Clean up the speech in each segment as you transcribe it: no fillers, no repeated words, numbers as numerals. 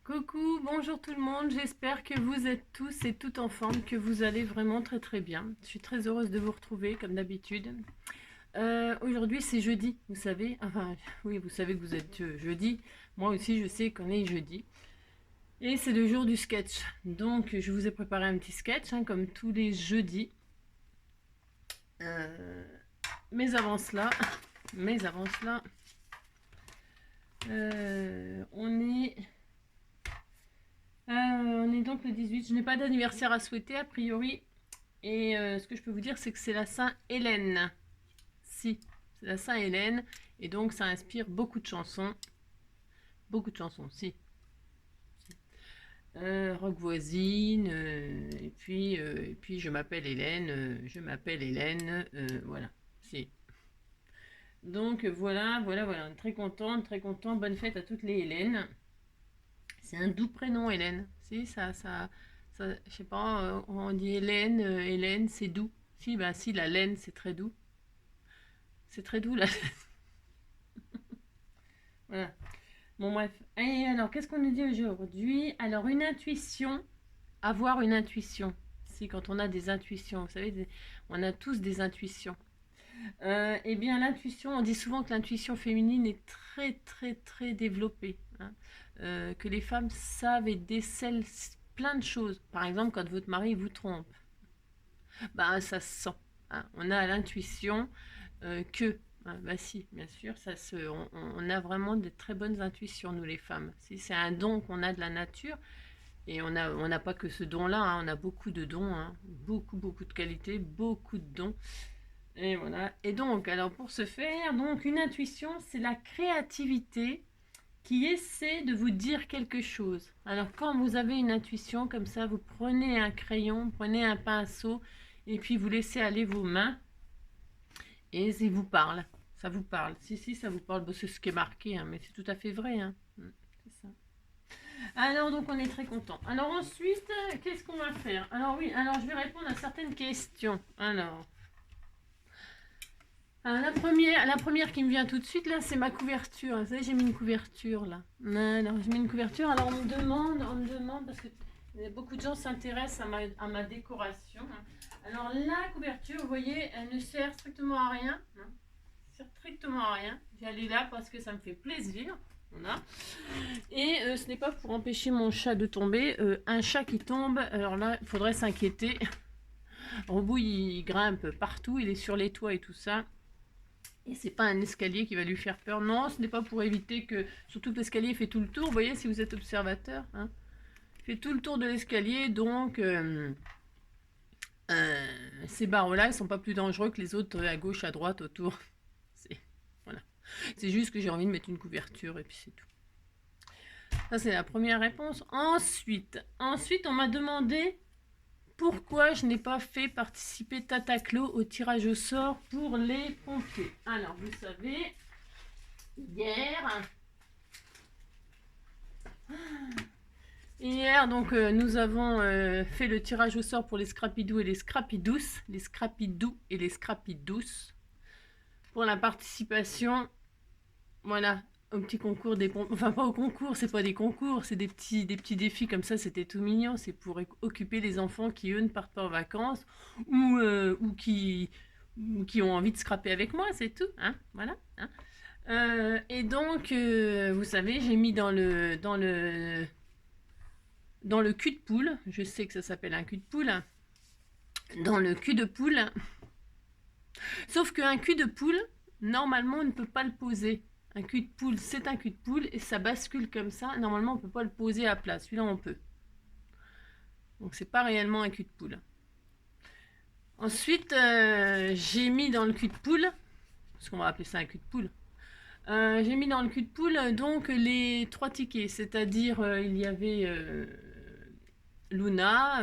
Coucou, bonjour tout le monde, j'espère que vous êtes tous et toutes en forme, que vous allez vraiment très très bien. Je suis très heureuse de vous retrouver comme d'habitude. Aujourd'hui c'est jeudi, vous savez, enfin oui vous savez que vous êtes jeudi, moi aussi je sais qu'on est jeudi. Et c'est le jour du sketch, donc je vous ai préparé un petit sketch comme tous les jeudis. Euh, mais avant cela, on est... on est donc le 18. Je n'ai pas d'anniversaire à souhaiter a priori. Et ce que je peux vous dire, c'est que c'est la Saint-Hélène. Si, c'est la Saint-Hélène. Et donc ça inspire beaucoup de chansons. Beaucoup de chansons, si. Rock voisine. Et puis je m'appelle Hélène. Voilà. Si. Donc voilà. Très contente, très content. Bonne fête à toutes les Hélènes. C'est un doux prénom, Hélène. Si, je sais pas, on dit Hélène, Hélène, c'est doux. Si, bah si, la laine, c'est très doux. C'est très doux, là. Voilà. Bon, bref. Et alors, qu'est-ce qu'on nous dit aujourd'hui? Alors, une intuition, avoir une intuition. Si, quand on a des intuitions, vous savez, on a tous des intuitions. Eh bien, l'intuition, on dit souvent que l'intuition féminine est très, très, très développée. Que les femmes savent et décèlent plein de choses. Par exemple, quand votre mari vous trompe, bah, ça se sent. On a l'intuition que. Bah si, bien sûr, on a vraiment de très bonnes intuitions, nous les femmes. Si c'est un don qu'on a de la nature, et on n'a pas que ce don-là, on a beaucoup de dons, beaucoup, beaucoup de qualités, beaucoup de dons. Et voilà. Et donc, alors pour ce faire, donc une intuition, c'est la créativité qui essaie de vous dire quelque chose. Alors quand vous avez une intuition comme ça, vous prenez un crayon, prenez un pinceau, et puis vous laissez aller vos mains, et ça vous parle. Ça vous parle. Si, ça vous parle. Bon, c'est ce qui est marqué, mais c'est tout à fait vrai. C'est ça. Alors, donc, on est très content. Alors, ensuite, qu'est-ce qu'on va faire? Alors, oui, alors je vais répondre à certaines questions. Alors, la première qui me vient tout de suite, là, c'est ma couverture. Vous savez, j'ai mis une couverture, là. Alors, j'ai mis une couverture. Alors, on me demande, parce que beaucoup de gens s'intéressent à ma décoration. Alors, la couverture, vous voyez, elle ne sert strictement à rien. Sert strictement à rien. J'allais là parce que ça me fait plaisir. Voilà. Et ce n'est pas pour empêcher mon chat de tomber. Un chat qui tombe, alors là, il faudrait s'inquiéter. Robou, il grimpe partout, il est sur les toits et tout ça. Et c'est pas un escalier qui va lui faire peur. Non, ce n'est pas pour éviter que... Surtout que l'escalier fait tout le tour. Vous voyez, si vous êtes observateur, il fait tout le tour de l'escalier. Donc, ces barreaux-là, ils sont pas plus dangereux que les autres à gauche, à droite, autour. Voilà. C'est juste que j'ai envie de mettre une couverture et puis c'est tout. Ça, c'est la première réponse. Ensuite, on m'a demandé pourquoi je n'ai pas fait participer Tataclo au tirage au sort pour les pompiers. Alors, vous savez, hier, donc, nous avons fait le tirage au sort pour les Scrapidous et les Scrapidous, pour la participation, voilà, au petit concours des pompiers. Enfin, pas au concours, c'est pas des concours, c'est des petits défis comme ça, c'était tout mignon. C'est pour occuper les enfants qui, eux, ne partent pas en vacances ou qui ont envie de scraper avec moi, c'est tout. Voilà. Et donc, vous savez, j'ai mis dans le cul de poule, je sais que ça s'appelle un cul de poule, dans le cul de poule. Sauf qu'un cul de poule, normalement, on ne peut pas le poser. Un cul de poule, c'est un cul de poule et ça bascule comme ça. Normalement, on ne peut pas le poser à plat. Celui-là, on peut. Donc, c'est pas réellement un cul de poule. Ensuite, j'ai mis dans le cul de poule, parce qu'on va appeler ça un cul de poule, j'ai mis dans le cul de poule donc les 3 tickets. C'est-à-dire, il y avait Luna,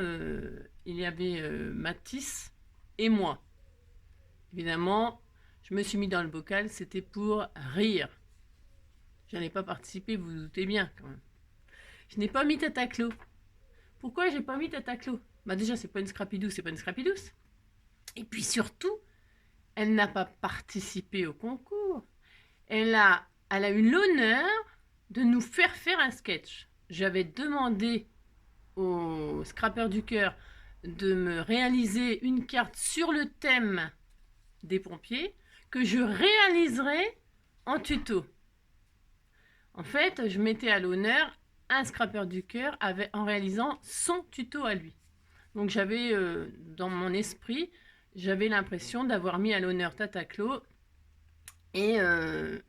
il y avait Matisse et moi. Évidemment, je me suis mis dans le bocal, c'était pour rire. Je n'ai pas participé, vous vous doutez bien quand même. Je n'ai pas mis Tataclo. Pourquoi j'ai pas mis Tataclo? Bah déjà, c'est pas une Scrapidou, c'est pas une Scrapidouce. Et puis surtout, elle n'a pas participé au concours. Elle a eu l'honneur de nous faire un sketch. j'avais demandé au scrapper du cœur de me réaliser une carte sur le thème des pompiers que je réaliserai en tuto. En fait, je mettais à l'honneur un scrapper du cœur en réalisant son tuto à lui. Donc j'avais dans mon esprit, j'avais l'impression d'avoir mis à l'honneur Tata Clo et ben,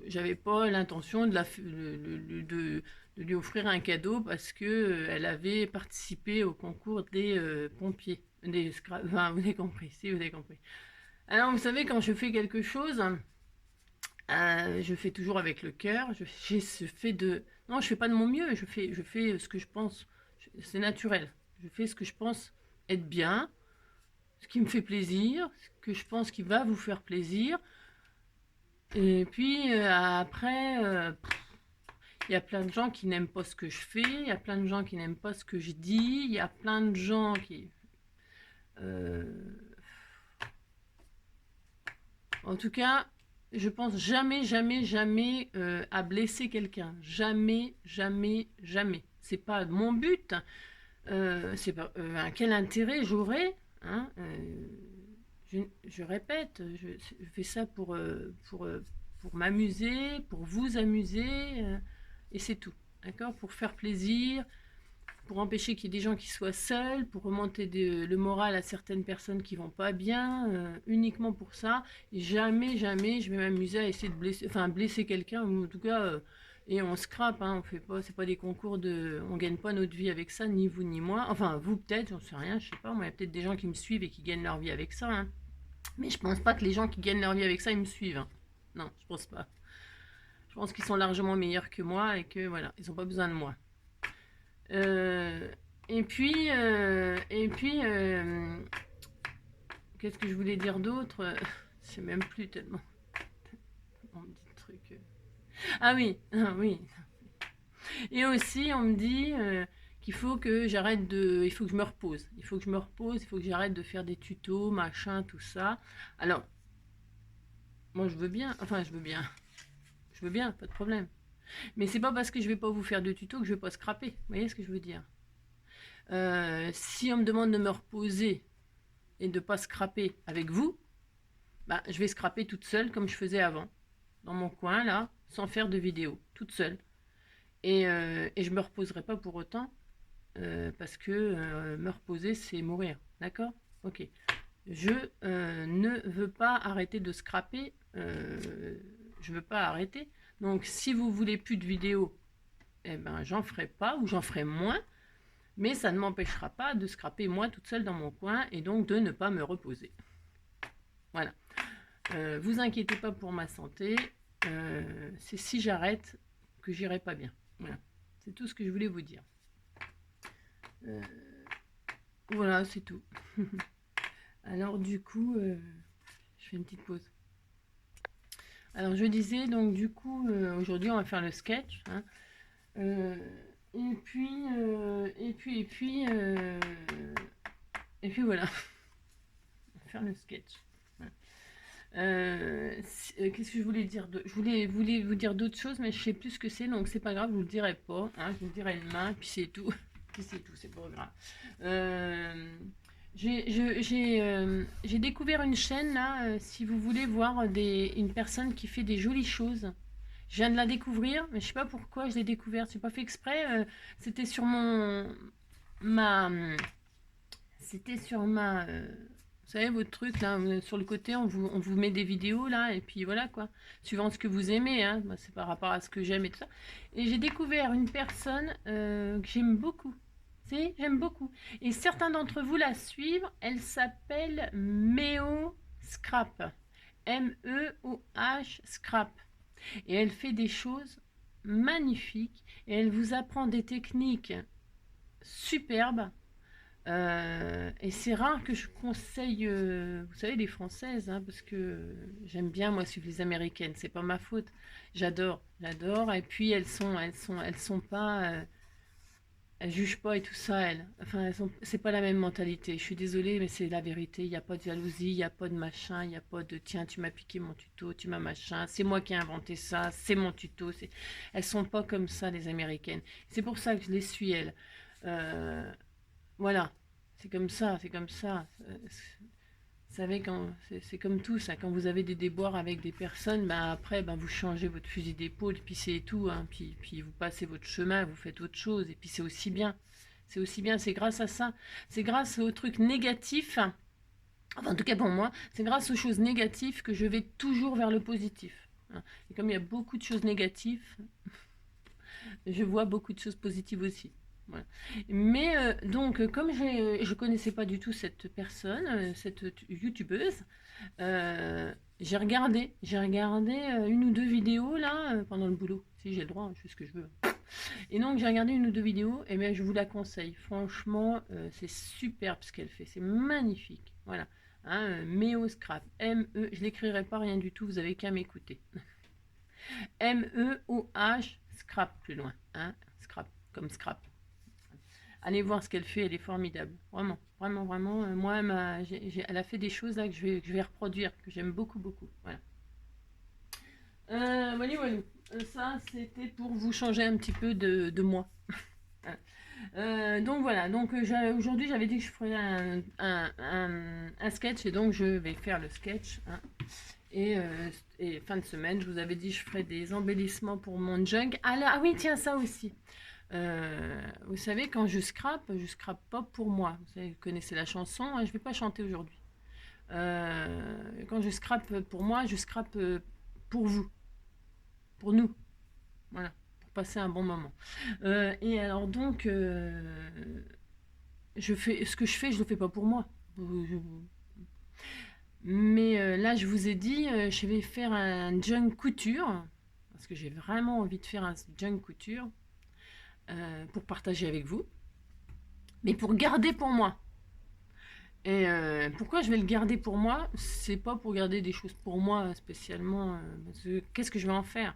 j'avais pas l'intention de lui offrir un cadeau parce que elle avait participé au concours des pompiers. Enfin, vous avez compris, si vous avez compris. Alors vous savez, quand je fais quelque chose, je fais toujours avec le cœur. Non, je fais pas de mon mieux. Je fais ce que je pense. C'est naturel. Je fais ce que je pense être bien, ce qui me fait plaisir, ce que je pense qui va vous faire plaisir. Et puis après, il y a plein de gens qui n'aiment pas ce que je fais. Il y a plein de gens qui n'aiment pas ce que je dis. Il y a plein de gens qui... En tout cas, je pense jamais, jamais, jamais à blesser quelqu'un. Jamais, jamais, jamais. C'est pas mon but. C'est pas quel intérêt j'aurais, hein, je répète, je fais ça pour m'amuser, pour vous amuser, et c'est tout. D'accord? Pour faire plaisir, pour empêcher qu'il y ait des gens qui soient seuls, pour remonter le moral à certaines personnes qui vont pas bien, uniquement pour ça. Et jamais, jamais, je vais m'amuser à essayer de blesser quelqu'un, ou en tout cas, et on scrape, hein, on fait pas, c'est pas des concours on gagne pas notre vie avec ça, ni vous ni moi. Enfin, vous peut-être, j'en sais rien, je sais pas. Moi, il y a peut-être des gens qui me suivent et qui gagnent leur vie avec ça, hein. Mais je pense pas que les gens qui gagnent leur vie avec ça, ils me suivent, hein. Non, je pense pas. Je pense qu'ils sont largement meilleurs que moi et que voilà, ils ont pas besoin de moi. Euh, qu'est-ce que je voulais dire d'autre? Je sais même plus tellement. On me dit de trucs. Ah oui, ah oui. Et aussi, on me dit qu'il faut que j'arrête de. Il faut que je me repose. Il faut que je me repose, il faut que j'arrête de faire des tutos, machin, tout ça. Alors, moi, je veux bien. Enfin, je veux bien. Je veux bien, pas de problème. Mais c'est pas parce que je vais pas vous faire de tutos que je vais pas scraper. Vous voyez ce que je veux dire? Si on me demande de me reposer et de pas scraper avec vous, bah, je vais scraper toute seule comme je faisais avant, dans mon coin là, sans faire de vidéo, toute seule. Et je me reposerai pas pour autant, parce que me reposer c'est mourir, d'accord? Ok. Je ne veux pas arrêter de scraper, je veux pas arrêter. Donc si vous voulez plus de vidéos, eh ben j'en ferai pas ou j'en ferai moins. Mais ça ne m'empêchera pas de scraper moi toute seule dans mon coin et donc de ne pas me reposer. Voilà. Vous inquiétez pas pour ma santé. C'est si j'arrête que j'irai pas bien. Voilà. C'est tout ce que je voulais vous dire. Voilà, c'est tout. Alors du coup, je fais une petite pause. Alors je disais, donc du coup, aujourd'hui on va faire le sketch. Hein. Et puis voilà, on va faire le sketch. Qu'est-ce que je voulais dire je voulais vous dire d'autres choses, mais je sais plus ce que c'est, donc c'est pas grave, je vous le dirai pas. Hein, je vous le dirai demain, puis c'est tout. Puis c'est tout, c'est pas grave. J'ai découvert une chaîne là, si vous voulez voir une personne qui fait des jolies choses. Je viens de la découvrir, mais je sais pas pourquoi je l'ai découverte. C'est pas fait exprès. C'était sur c'était sur vous savez, votre truc là, sur le côté, on vous met des vidéos là, et puis voilà quoi. Suivant ce que vous aimez, hein. Moi, c'est par rapport à ce que j'aime et tout ça. Et j'ai découvert une personne que j'aime beaucoup. J'aime beaucoup. Et certains d'entre vous la suivent. Elle s'appelle Meo Scrap. M-E-O-H Scrap. Et elle fait des choses magnifiques. Et elle vous apprend des techniques superbes. Et c'est rare que je conseille, vous savez, les françaises, hein, parce que j'aime bien moi suivre les américaines. C'est pas ma faute. J'adore, j'adore. Et puis elles sont pas. elles jugent pas et tout ça, elles. Enfin, c'est pas la même mentalité. Je suis désolée, mais c'est la vérité. Il n'y a pas de jalousie, il n'y a pas de machin, il n'y a pas de tiens, tu m'as piqué mon tuto, tu m'as machin, c'est moi qui ai inventé ça, c'est mon tuto. Elles sont pas comme ça, les Américaines. C'est pour ça que je les suis, elles. Euh, voilà. C'est comme ça, c'est comme ça. Vous savez, c'est comme tout ça, quand vous avez des déboires avec des personnes, ben après, ben vous changez votre fusil d'épaule, puis c'est tout, hein, puis vous passez votre chemin, vous faites autre chose, et puis c'est aussi bien. C'est aussi bien, c'est grâce à ça. C'est grâce aux trucs négatifs, enfin en tout cas pour moi, c'est grâce aux choses négatives que je vais toujours vers le positif. Hein. Et comme il y a beaucoup de choses négatives, je vois beaucoup de choses positives aussi. Voilà. Mais donc, comme je connaissais pas du tout cette personne, cette youtubeuse, j'ai regardé une ou deux vidéos là pendant le boulot. Si j'ai le droit, je fais ce que je veux. Et donc j'ai regardé une ou deux vidéos, et bien je vous la conseille. Franchement, c'est superbe ce qu'elle fait, c'est magnifique. Voilà. Hein, Meo Scrap, M-E, je l'écrirai pas rien du tout, vous avez qu'à m'écouter. M-E-O-H, Scrap plus loin. Hein, scrap, comme scrap. Allez voir ce qu'elle fait, elle est formidable. Vraiment, vraiment, vraiment. Moi, elle a fait des choses là que je vais reproduire, que j'aime beaucoup, beaucoup. Voilà. Voilà, voilà. Ça, c'était pour vous changer un petit peu de moi. Donc voilà, donc aujourd'hui j'avais dit que je ferais un sketch, et donc je vais faire le sketch. Hein. Et fin de semaine, je vous avais dit que je ferais des embellissements pour mon junk. Ah oui, tiens, ça aussi. Vous savez, quand je scrape pas pour moi. Vous connaissez la chanson, hein, je ne vais pas chanter aujourd'hui. Quand je scrape pour moi, je scrape pour vous, pour nous. Voilà, pour passer un bon moment. Et alors donc, je fais ce que je fais, je le fais pas pour moi. Mais là, je vous ai dit, je vais faire un junk couture, parce que j'ai vraiment envie de faire un junk couture pour partager avec vous, mais pour garder pour moi. Et pourquoi je vais le garder pour moi? C'est pas pour garder des choses pour moi spécialement. Qu'est-ce que je vais en faire?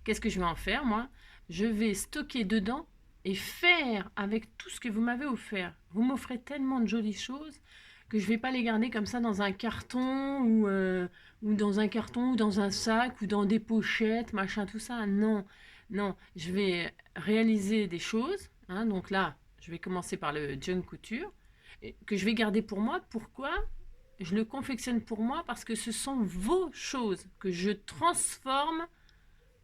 Qu'est-ce que je vais en faire, moi? Je vais stocker dedans et faire avec tout ce que vous m'avez offert. Vous m'offrez tellement de jolies choses que je vais pas les garder comme ça dans un carton ou dans un carton ou dans un sac ou dans des pochettes, machin, tout ça. Non, non, je vais réaliser des choses. Hein, donc là, je vais commencer par le junk couture que je vais garder pour moi. Pourquoi? Je le confectionne pour moi parce que ce sont vos choses que je transforme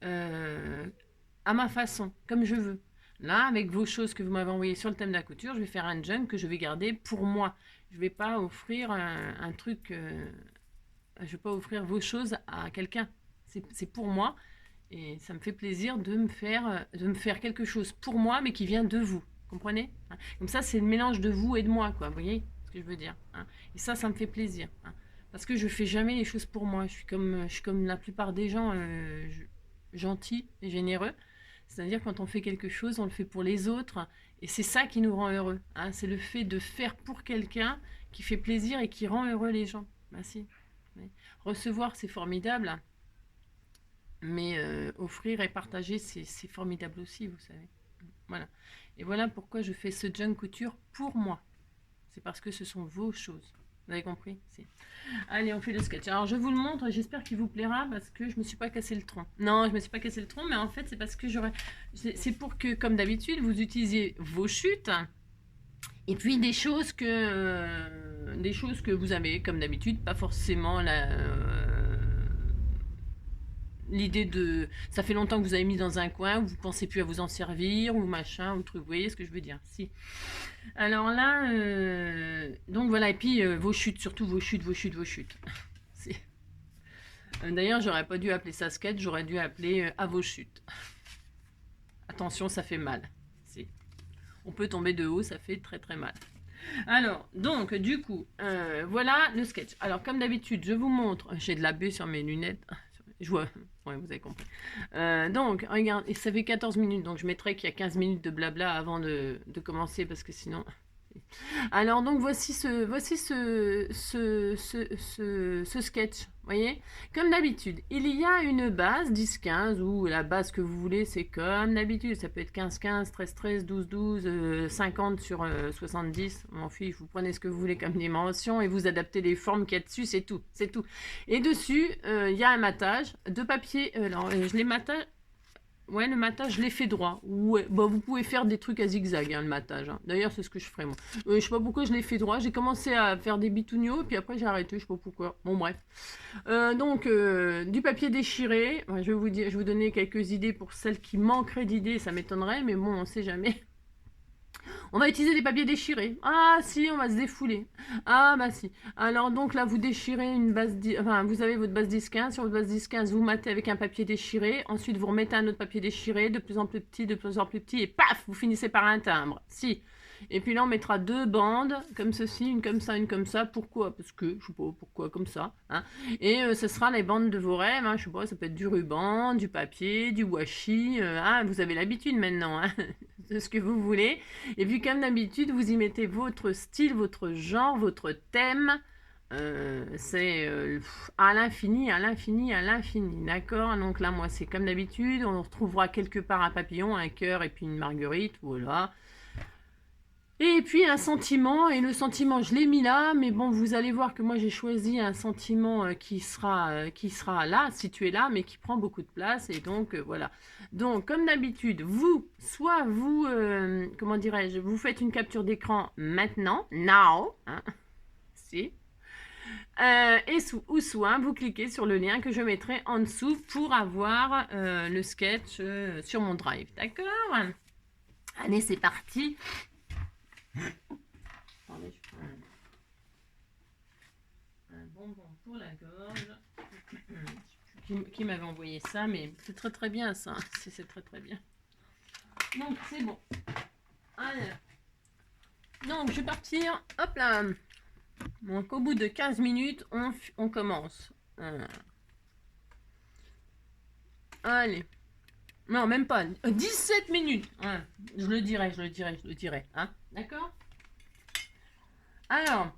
euh, à ma façon, comme je veux. Là, avec vos choses que vous m'avez envoyées sur le thème de la couture, je vais faire un junk que je vais garder pour moi. Je ne vais pas offrir un truc, je ne vais pas offrir vos choses à quelqu'un. C'est pour moi, et ça me fait plaisir de me faire quelque chose pour moi, mais qui vient de vous. Comprenez? Comme ça, c'est le mélange de vous et de moi, quoi. Vous voyez ce que je veux dire? Et ça me fait plaisir. Parce que je fais jamais les choses pour moi. Je suis comme la plupart des gens gentils et généreux. C'est-à-dire quand on fait quelque chose, on le fait pour les autres. Et c'est ça qui nous rend heureux. C'est le fait de faire pour quelqu'un qui fait plaisir et qui rend heureux les gens. Ben si. Recevoir, c'est formidable. Mais offrir et partager, c'est formidable aussi, vous savez. Voilà. Et voilà pourquoi je fais ce junk couture pour moi. C'est parce que ce sont vos choses. Vous avez compris? Allez, on fait le sketch. Alors, je vous le montre, j'espère qu'il vous plaira parce que je me suis pas cassé le tronc. Non, je me suis pas cassé le tronc, mais en fait, c'est parce que c'est pour que, comme d'habitude, vous utilisiez vos chutes et puis des choses que vous avez, comme d'habitude, pas forcément l'idée de ça fait longtemps que vous avez mis dans un coin, vous pensez plus à vous en servir ou machin ou truc, vous voyez ce que je veux dire? Si. Alors là, donc voilà, et puis vos chutes, surtout vos chutes. D'ailleurs, j'aurais pas dû appeler ça sketch, j'aurais dû appeler à vos chutes. Attention, ça fait mal. Si. On peut tomber de haut, ça fait très très mal. Alors, donc, du coup, voilà le sketch. Alors, comme d'habitude, je vous montre, j'ai de la baie sur mes lunettes. Je vois, ouais, vous avez compris. Donc, regarde, et ça fait 14 minutes, donc je mettrai qu'il y a 15 minutes de blabla avant de commencer, parce que sinon... Alors, donc, voici ce sketch. Voyez, comme d'habitude, il y a une base 10-15 ou la base que vous voulez, c'est comme d'habitude. Ça peut être 15-15, 13-13, 12-12, 50 sur 70. M'en fiche, vous prenez ce que vous voulez comme dimension et vous adaptez les formes qu'il y a dessus, c'est tout. C'est tout. Et dessus, il y a un matage de papier. Alors, je les matage. Ouais, le matage, je l'ai fait droit. Ouais, bah, vous pouvez faire des trucs à zigzag, hein, le matage. Hein. D'ailleurs, c'est ce que je ferai, moi. Je sais pas pourquoi je l'ai fait droit. J'ai commencé à faire des bitouniaux, puis après, j'ai arrêté. Je sais pas pourquoi. Bon, bref. Donc, du papier déchiré. Ouais, je vais vous donner quelques idées pour celles qui manqueraient d'idées. Ça m'étonnerait, mais bon, on sait jamais. On va utiliser des papiers déchirés. Ah si, on va se défouler. Ah bah si. Alors donc là, vous déchirez une base... Enfin, vous avez votre base 10-15. Sur votre base 10-15, vous matez avec un papier déchiré. Ensuite, vous remettez un autre papier déchiré, de plus en plus petit, de plus en plus petit. Et paf, vous finissez par un timbre. Si. Et puis là, on mettra deux bandes, comme ceci, une comme ça, une comme ça. Pourquoi? Parce que, je sais pas pourquoi, comme ça. Hein. Et ce sera les bandes de vos rêves. Hein. Je sais pas, ça peut être du ruban, du papier, du washi. Ah, vous avez l'habitude maintenant hein, de ce que vous voulez. Et puis, comme d'habitude, vous y mettez votre style, votre genre, votre thème. C'est à l'infini, à l'infini, à l'infini. D'accord? Donc là, moi, c'est comme d'habitude. On retrouvera quelque part un papillon, un cœur et puis une marguerite. Voilà. Et puis un sentiment, et le sentiment je l'ai mis là, mais bon vous allez voir que moi j'ai choisi un sentiment qui sera là, situé là, mais qui prend beaucoup de place, et donc voilà. Donc comme d'habitude, soit vous, comment dirais-je, vous faites une capture d'écran maintenant, now, hein, si, ou soit vous cliquez sur le lien que je mettrai en dessous pour avoir le sketch sur mon drive, d'accord? Allez c'est parti. Attendez, je prends un bonbon pour la gorge. Qui m'avait envoyé ça, mais c'est très très bien ça. C'est très très bien. Donc c'est bon. Alors. Donc je vais partir. Hop là. Donc au bout de 15 minutes, on commence. Allez. Non, même pas. 17 minutes. Hein. Je le dirai. Hein. D'accord? Alors,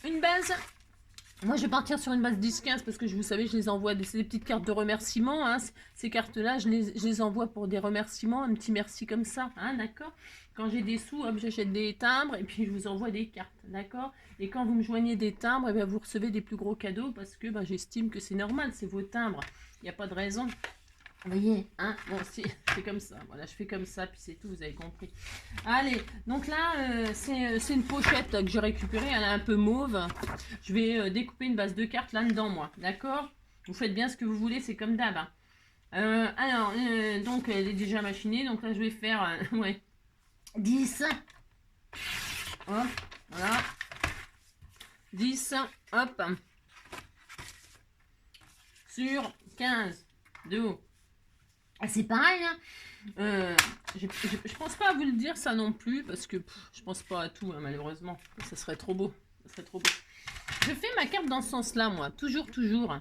une base. Moi, je vais partir sur une base 10-15 parce que vous savez, je les envoie, c'est des petites cartes de remerciement. Hein. Ces cartes-là, je les envoie pour des remerciements, un petit merci comme ça, hein, d'accord? Quand j'ai des sous, hop, j'achète des timbres et puis je vous envoie des cartes, d'accord? Et quand vous me joignez des timbres, eh bien, vous recevez des plus gros cadeaux parce que ben, j'estime que c'est normal, c'est vos timbres. Il n'y a pas de raison. Vous voyez, hein? Bon, c'est comme ça. Voilà, je fais comme ça, puis c'est tout, vous avez compris. Allez, donc là, c'est une pochette que j'ai récupérée. Elle est un peu mauve. Je vais découper une base de cartes là-dedans, moi. D'accord? Vous faites bien ce que vous voulez, c'est comme d'hab. Hein. Alors, donc, elle est déjà machinée. Donc là, je vais faire, ouais, 10. Hop, voilà. 10, hop. Sur 15 de haut. Ah, c'est pareil, hein. Je pense pas à vous le dire ça non plus, parce que je pense pas à tout, hein, malheureusement. Ça serait trop beau. Ça serait trop beau. Je fais ma carte dans ce sens-là, moi. Toujours, toujours.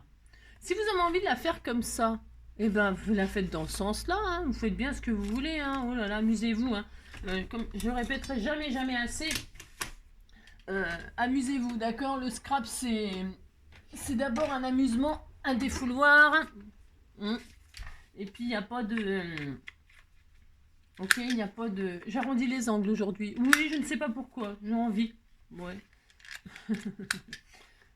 Si vous avez envie de la faire comme ça, eh ben, vous la faites dans ce sens-là. Hein. Vous faites bien ce que vous voulez. Hein. Oh là là, amusez-vous. Hein. Comme je répéterai jamais, jamais assez. Amusez-vous, d'accord? Le scrap, c'est d'abord un amusement, un défouloir. Et puis, il n'y a pas de... Ok, il n'y a pas de... J'arrondis les angles aujourd'hui. Oui, je ne sais pas pourquoi. J'ai envie. Ouais.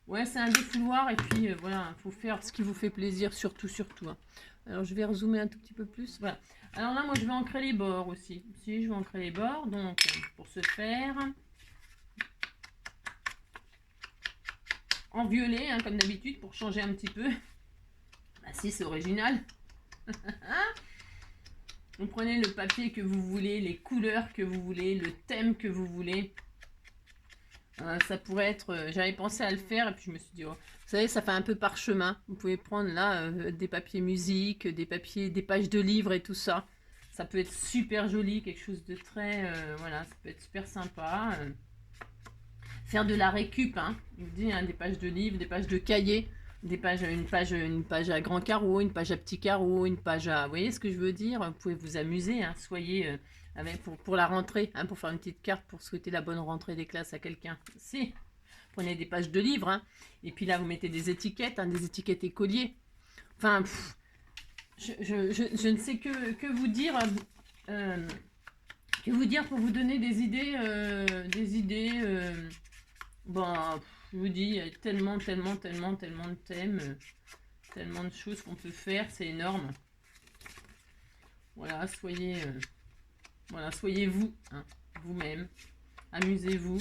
Ouais, c'est un défouloir. Et puis, voilà, il faut faire ce qui vous fait plaisir, surtout, surtout. Hein. Alors, je vais rezoomer un tout petit peu plus. Voilà. Alors là, moi, je vais ancrer les bords aussi. Si, je vais ancrer les bords. Donc, pour ce faire... En violet, hein, comme d'habitude, pour changer un petit peu. Bah si, c'est original. Vous prenez le papier que vous voulez, les couleurs que vous voulez, le thème que vous voulez. Ça pourrait être... J'avais pensé à le faire et puis je me suis dit... Oh, vous savez, ça fait un peu parchemin. Vous pouvez prendre là des papiers musique, des pages de livres et tout ça. Ça peut être super joli, quelque chose de très... voilà, ça peut être super sympa. Faire de la récup, hein. Je vous dis, hein, des pages de livres, des pages de cahiers. Une page à grand carreau, une page à petit carreau, une page à... Vous voyez ce que je veux dire? Vous pouvez vous amuser, hein, soyez pour la rentrée, hein, pour faire une petite carte pour souhaiter la bonne rentrée des classes à quelqu'un. Si, Prenez des pages de livres, hein. Et puis là, vous mettez des étiquettes, hein, des étiquettes écoliers. Enfin, je ne sais que vous dire... que vous dire pour vous donner des idées, bon, je vous dis, il y a tellement de thèmes, tellement de choses qu'on peut faire, c'est énorme. Voilà, soyez vous, hein, vous-même, amusez-vous,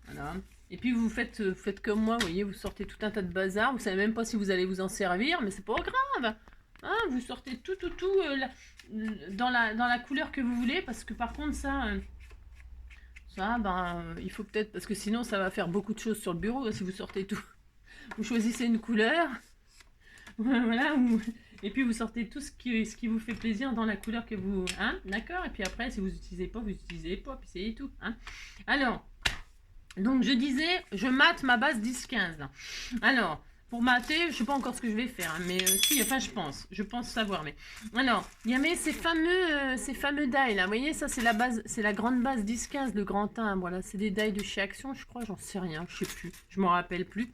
voilà. Et puis vous faites comme moi, vous voyez, vous sortez tout un tas de bazar, vous savez même pas si vous allez vous en servir, mais c'est pas grave, hein, vous sortez tout dans la couleur que vous voulez, parce que par contre ça, il faut peut-être, parce que sinon ça va faire beaucoup de choses sur le bureau, si vous sortez tout. Vous choisissez une couleur, voilà, et puis vous sortez tout ce qui vous fait plaisir dans la couleur que vous... Hein, d'accord. Et puis après, si vous n'utilisez pas, vous n'utilisez pas, puis c'est tout. Hein. Alors, donc je disais, je mate ma base 10-15. Alors, pour mater, je sais pas encore ce que je vais faire, hein, mais si, enfin je pense savoir. Mais alors, il y avait ces fameux die là. Vous voyez, ça c'est la base, c'est la grande base 10-15, le grand timbre. Voilà, c'est des die de chez Action, je crois, j'en sais rien, je sais plus, je m'en rappelle plus.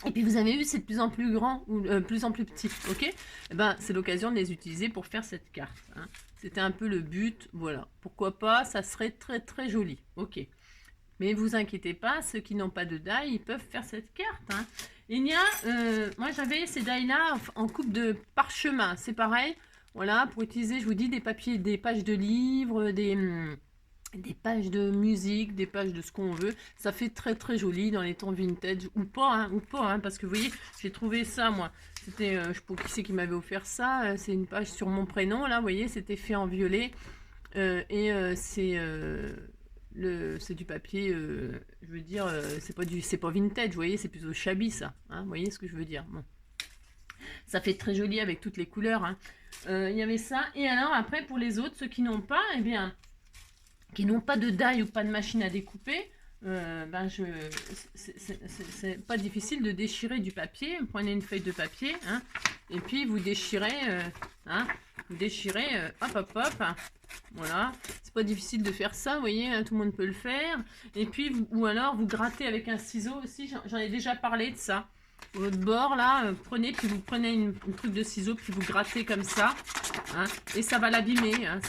Et puis vous avez vu, c'est de plus en plus grand ou de plus en plus petit, ok? Eh ben, c'est l'occasion de les utiliser pour faire cette carte. Hein. C'était un peu le but, voilà. Pourquoi pas, ça serait très joli, ok. Mais vous inquiétez pas, ceux qui n'ont pas de die, ils peuvent faire cette carte. Hein. Il y a, moi j'avais ces die là en coupe de parchemin, c'est pareil. Voilà, pour utiliser, je vous dis, des papiers, des pages de livres, des pages de musique, des pages de ce qu'on veut. Ça fait très joli dans les tons vintage ou pas, hein, parce que vous voyez, j'ai trouvé ça moi. C'était, je sais pas qui c'est qui m'avait offert ça. C'est une page sur mon prénom là, vous voyez, c'était fait en violet c'est du papier. Je veux dire, c'est pas vintage, vous voyez, c'est plutôt shabby ça. Hein, vous voyez ce que je veux dire. Bon. Ça fait très joli avec toutes les couleurs. Hein. Il y avait ça. Et alors après pour les autres, ceux qui n'ont pas, eh bien qui n'ont pas de die ou pas de machine à découper, c'est pas difficile de déchirer du papier. Vous prenez une feuille de papier, hein, et puis vous déchirez, hop, hein, voilà. C'est pas difficile de faire ça, vous voyez, hein, tout le monde peut le faire. Et puis, ou alors vous grattez avec un ciseau aussi, j'en ai déjà parlé de ça. Votre bord là, vous prenez une truc de ciseau, puis vous grattez comme ça, hein, et ça va l'abîmer, hein,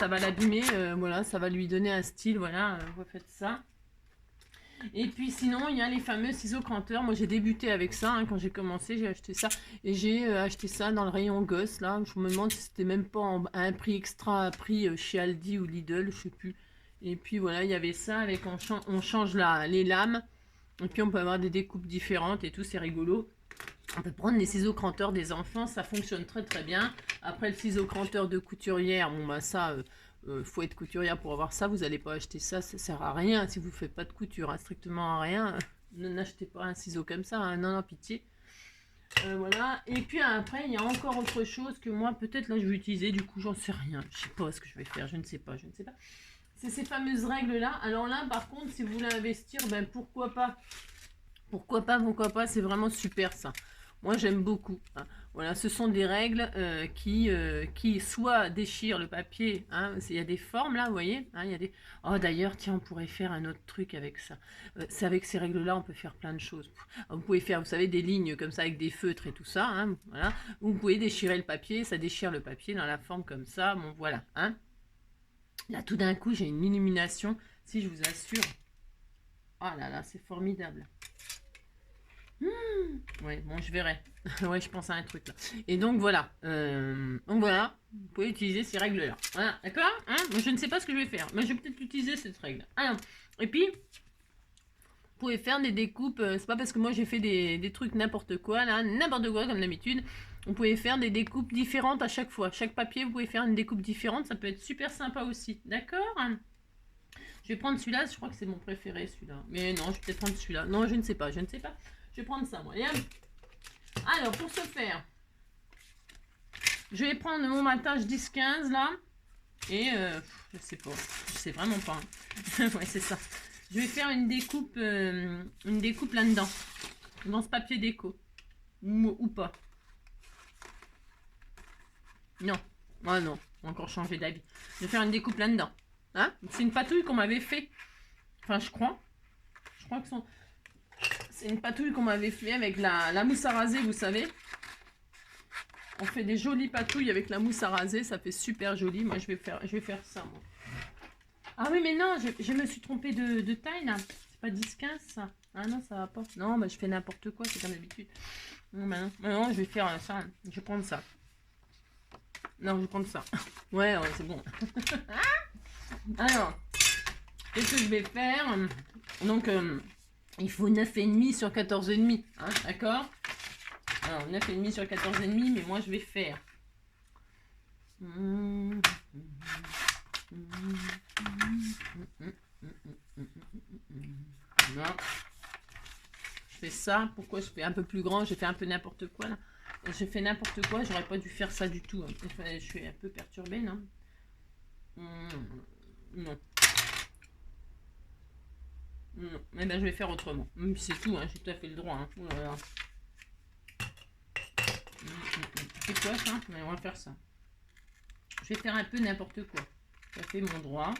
voilà, ça va lui donner un style, voilà, vous faites ça. Et puis sinon, il y a les fameux ciseaux cranteurs. Moi j'ai débuté avec ça, hein, quand j'ai commencé, j'ai acheté ça, et j'ai acheté ça dans le rayon gosse, là, je me demande si c'était même pas à un prix extra, prix chez Aldi ou Lidl, je sais plus. Et puis voilà, il y avait ça, avec on change les lames, et puis on peut avoir des découpes différentes et tout, c'est rigolo. On peut prendre les ciseaux cranteurs des enfants, ça fonctionne très bien. Après le ciseau cranteur de couturière, bon bah ça, faut être couturière pour avoir ça. Vous n'allez pas acheter ça, ça sert à rien. Si vous ne faites pas de couture, hein, strictement à rien, n'achetez pas un ciseau comme ça, hein, non, pitié. Voilà, et puis après il y a encore autre chose que moi peut-être là je vais utiliser, du coup j'en sais rien, je sais pas ce que je vais faire, je ne sais pas. C'est ces fameuses règles là. Alors là par contre si vous voulez investir, ben pourquoi pas, c'est vraiment super ça. Moi, j'aime beaucoup. Hein. Voilà, ce sont des règles qui soit déchirent le papier. Hein, il y a des formes là, vous voyez. Hein, il y a des... Oh, d'ailleurs, tiens, on pourrait faire un autre truc avec ça. C'est avec ces règles-là, on peut faire plein de choses. Vous pouvez faire, vous savez, des lignes comme ça avec des feutres et tout ça. Hein, voilà. Vous pouvez déchirer le papier, ça déchire le papier dans la forme comme ça. Bon, voilà. Hein. Là, tout d'un coup, j'ai une illumination. Si je vous assure. Oh là là, c'est formidable. Ouais, bon, je verrai. Ouais, je pense à un truc là. Et donc voilà. Vous pouvez utiliser ces règles-là. Voilà, d'accord, hein. Moi, je ne sais pas ce que je vais faire, mais je vais peut-être utiliser cette règle. Alors, et puis, vous pouvez faire des découpes. C'est pas parce que moi j'ai fait des trucs n'importe quoi là, n'importe quoi comme d'habitude. Vous pouvez faire des découpes différentes à chaque fois. Chaque papier, vous pouvez faire une découpe différente. Ça peut être super sympa aussi. D'accord. Je vais prendre celui-là. Je crois que c'est mon préféré celui-là. Mais non, je vais peut-être prendre celui-là. Non, je ne sais pas. Je vais prendre ça, moi. Alors, pour ce faire, je vais prendre mon matage 10-15, là. Et, je sais pas. Je sais vraiment pas. Hein. Ouais, c'est ça. Je vais faire une découpe là-dedans. Dans ce papier déco. Ou pas. Non. Ah non. Encore changer d'avis. Je vais faire une découpe là-dedans. Hein, c'est une patouille qu'on m'avait fait. Enfin, je crois que C'est une patouille qu'on m'avait fait avec la mousse à raser, vous savez. On fait des jolies patouilles avec la mousse à raser, ça fait super joli. Moi, je vais faire ça, moi. Ah oui, mais non, je me suis trompée de taille, là. C'est pas 10-15, ça. Ah non, ça va pas. Non, bah, je fais n'importe quoi, c'est comme d'habitude. Non, bah non. Non, je vais faire ça. Je vais prendre ça. Non, je vais prendre ça. Ouais, ouais, c'est bon. Alors, qu'est-ce que je vais faire? Donc, il faut 9,5 sur 14,5. Hein, d'accord? Alors, 9,5 sur 14,5, mais moi, je vais faire... Non. Je fais ça. Pourquoi je fais un peu plus grand? J'ai fait un peu n'importe quoi, là. J'ai fait n'importe quoi. J'aurais pas dû faire ça du tout. Hein. Je suis un peu perturbée, non? Non. Non. Mais ben, je vais faire autrement. C'est tout, hein. J'ai tout à fait le droit. Hein. Oh là là. C'est quoi ça? Mais on va faire ça. Je vais faire un peu n'importe quoi. Ça fait mon droit.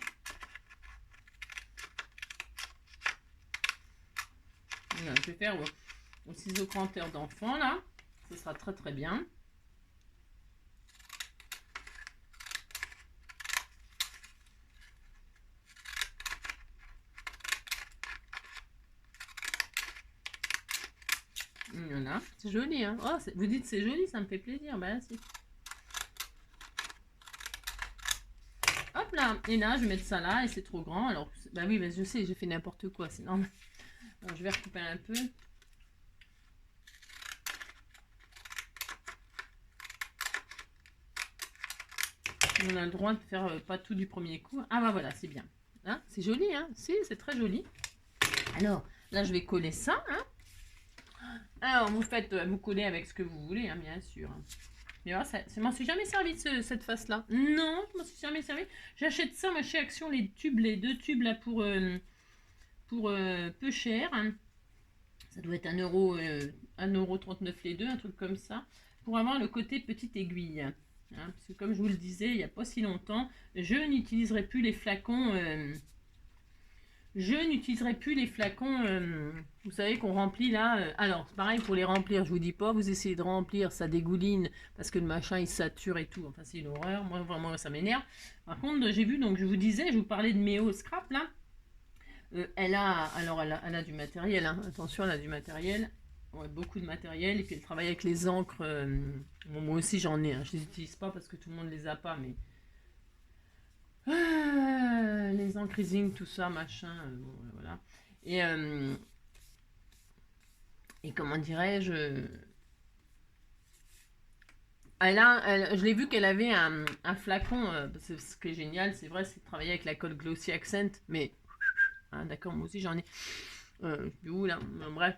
Voilà, je vais faire au ciseau cranteur d'enfant là. Ce sera très très bien. Voilà, c'est joli, hein. Oh, vous dites c'est joli, ça me fait plaisir. Ben si. Hop là, et là je vais mettre ça là et c'est trop grand. Alors, bah oui, bah, je sais, j'ai fait n'importe quoi, c'est normal. Alors, je vais recouper un peu. On a le droit de faire pas tout du premier coup. Ah bah voilà, c'est bien. Hein, c'est joli, hein. Si, c'est très joli. Alors, là je vais coller ça, hein. Alors, vous collez avec ce que vous voulez, hein, bien sûr. Mais voilà, ça m'en suis jamais servi cette face-là. Non, je m'en suis jamais servi. J'achète ça, moi, chez Action, les 2 tubes, là, pour peu cher. Hein. Ça doit être 1,39 € les deux, un truc comme ça. Pour avoir le côté petite aiguille. Hein, parce que comme je vous le disais, il n'y a pas si longtemps, je n'utiliserai plus les flacons... vous savez, qu'on remplit là. Alors, c'est pareil pour les remplir, je vous dis pas, vous essayez de remplir, ça dégouline parce que le machin il sature et tout. Enfin, c'est une horreur. Moi, vraiment, ça m'énerve. Par contre, j'ai vu, donc je vous parlais de Méo Scrap là. Elle a du matériel. Hein. Attention, elle a du matériel. Ouais, beaucoup de matériel. Et puis, elle travaille avec les encres. Bon, moi aussi, j'en ai. Hein. Je les utilise pas parce que tout le monde les a pas, mais. Les encreasing, tout ça, machin, bon, voilà. Et comment dirais-je, je l'ai vu qu'elle avait un flacon, ce qui est génial, c'est vrai, c'est de travailler avec la colle Glossy Accent, mais, hein, d'accord, moi aussi j'en ai, où là, bref,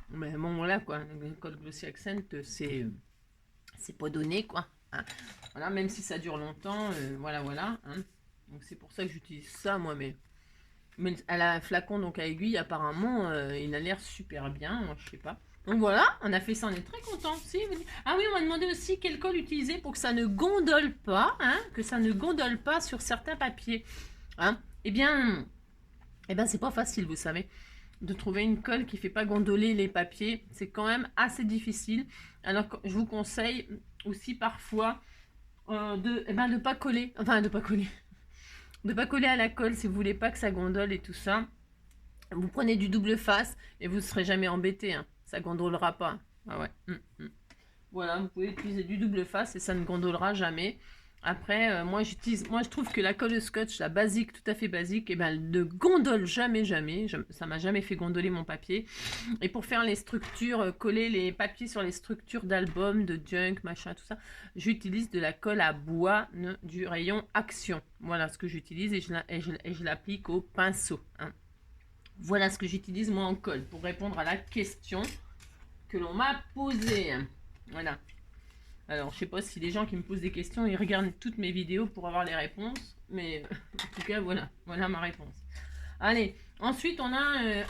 mais bon, voilà, quoi, la colle Glossy Accent, c'est pas donné, quoi, hein. Voilà, même si ça dure longtemps, voilà, hein. Donc c'est pour ça que j'utilise ça, moi, mais elle a un flacon donc à aiguille, apparemment, il a l'air super bien, moi je sais pas. Donc voilà, on a fait ça, on est très content. Si, ah oui, on m'a demandé aussi quelle colle utiliser pour que ça ne gondole pas, hein, que ça ne gondole pas sur certains papiers. Hein. Eh bien, c'est pas facile, vous savez, de trouver une colle qui fait pas gondoler les papiers. C'est quand même assez difficile. Alors, je vous conseille aussi parfois de pas coller, de pas coller à la colle si vous voulez pas que ça gondole et tout ça. Vous prenez du double face et vous ne serez jamais embêté. Hein. Ça gondolera pas. Ah ouais. Voilà, vous pouvez utiliser du double face et ça ne gondolera jamais. Après, moi je trouve que la colle scotch, la basique, tout à fait basique, elle ne gondole jamais. Ça m'a jamais fait gondoler mon papier. Et pour faire les structures, coller les papiers sur les structures d'albums, de junk, machin, tout ça, j'utilise de la colle à bois du rayon Action. Voilà ce que j'utilise et je l'applique au pinceau. Hein. Voilà ce que j'utilise moi en colle pour répondre à la question que l'on m'a posée. Voilà. Alors, je sais pas si les gens qui me posent des questions, ils regardent toutes mes vidéos pour avoir les réponses. Mais en tout cas, voilà ma réponse. Allez, ensuite on a...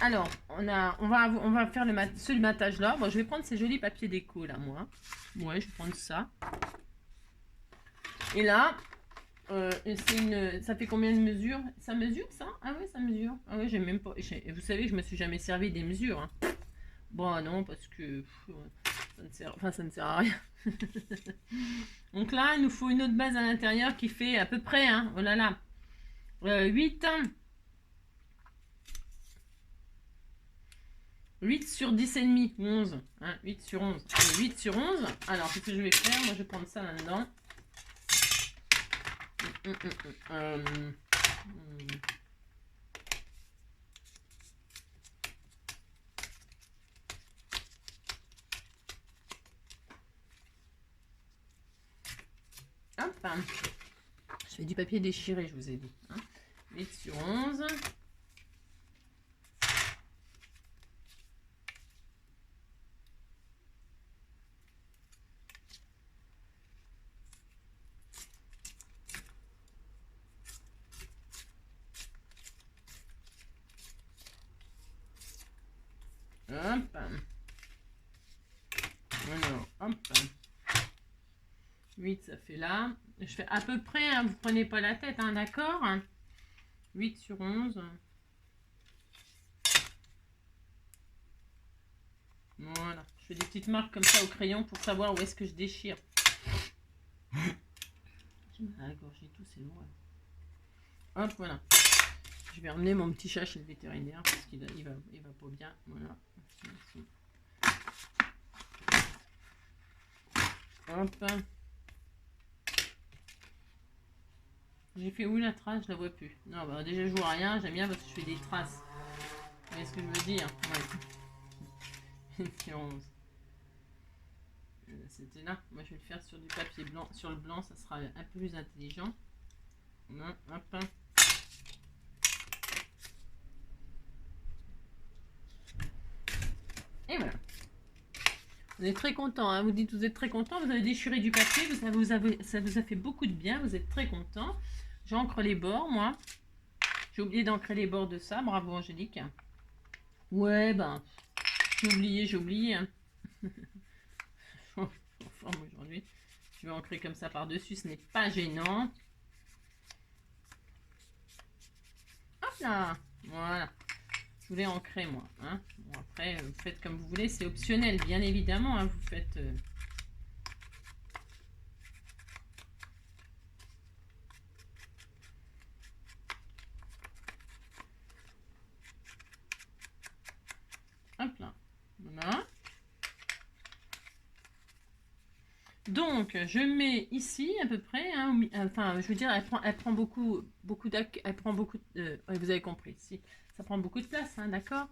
on va faire ce matage là. Bon, je vais prendre ces jolis papiers déco là, moi. Ouais, je vais prendre ça. Et là... ça fait combien de mesures? Ça mesure ça? Ah oui, ça mesure. Ah oui, j'ai même pas. Vous savez, je me suis jamais servi des mesures. Hein. Bon, non, parce que ça ne sert, enfin, ça ne sert à rien. Donc là, il nous faut une autre base à l'intérieur qui fait à peu près, hein, oh là là, 8, 8 sur 10 et demi, 11, hein, 8 sur 11. Et 8 sur 11, alors qu'est-ce que je vais faire? Moi, je vais prendre ça là-dedans. Hop, je fais du papier déchiré, je vous ai dit. Hein. 8 sur 11. Hop. Alors, hop. 8, ça fait là. Je fais à peu près, hein, vous prenez pas la tête, hein, d'accord? 8 sur 11. Voilà. Je fais des petites marques comme ça au crayon pour savoir où est-ce que je déchire. J'ai mal à la gorge et tout, c'est lourd. Hop, voilà. Je vais emmener mon petit chat chez le vétérinaire parce qu'il va pas bien. Voilà. Hop. J'ai fait où la trace? Je la vois plus. Non, bah déjà je vois rien. J'aime bien parce que je fais des traces. Vous voyez ce que je veux dire? Ouais. C'était là. Moi je vais le faire sur du papier blanc. Sur le blanc, ça sera un peu plus intelligent. Hop. Et voilà. Vous êtes très content, hein, vous dites vous êtes très content, vous avez déchiré du papier, ça vous a fait beaucoup de bien, vous êtes très content. J'encre les bords, moi. J'ai oublié d'ancrer les bords de ça, bravo Angélique. Ouais, ben, j'ai oublié. Hein. Forme aujourd'hui. Je vais ancrer comme ça par-dessus, ce n'est pas gênant. Hop là, voilà. Je voulais ancrer moi. Hein. Bon, après, vous faites comme vous voulez, c'est optionnel, bien évidemment. Hein, vous faites... Hop là. Voilà. Donc, je mets ici à peu près, hein, enfin, je veux dire, elle prend beaucoup elle prend beaucoup, ouais, vous avez compris, si, ça prend beaucoup de place, hein, d'accord.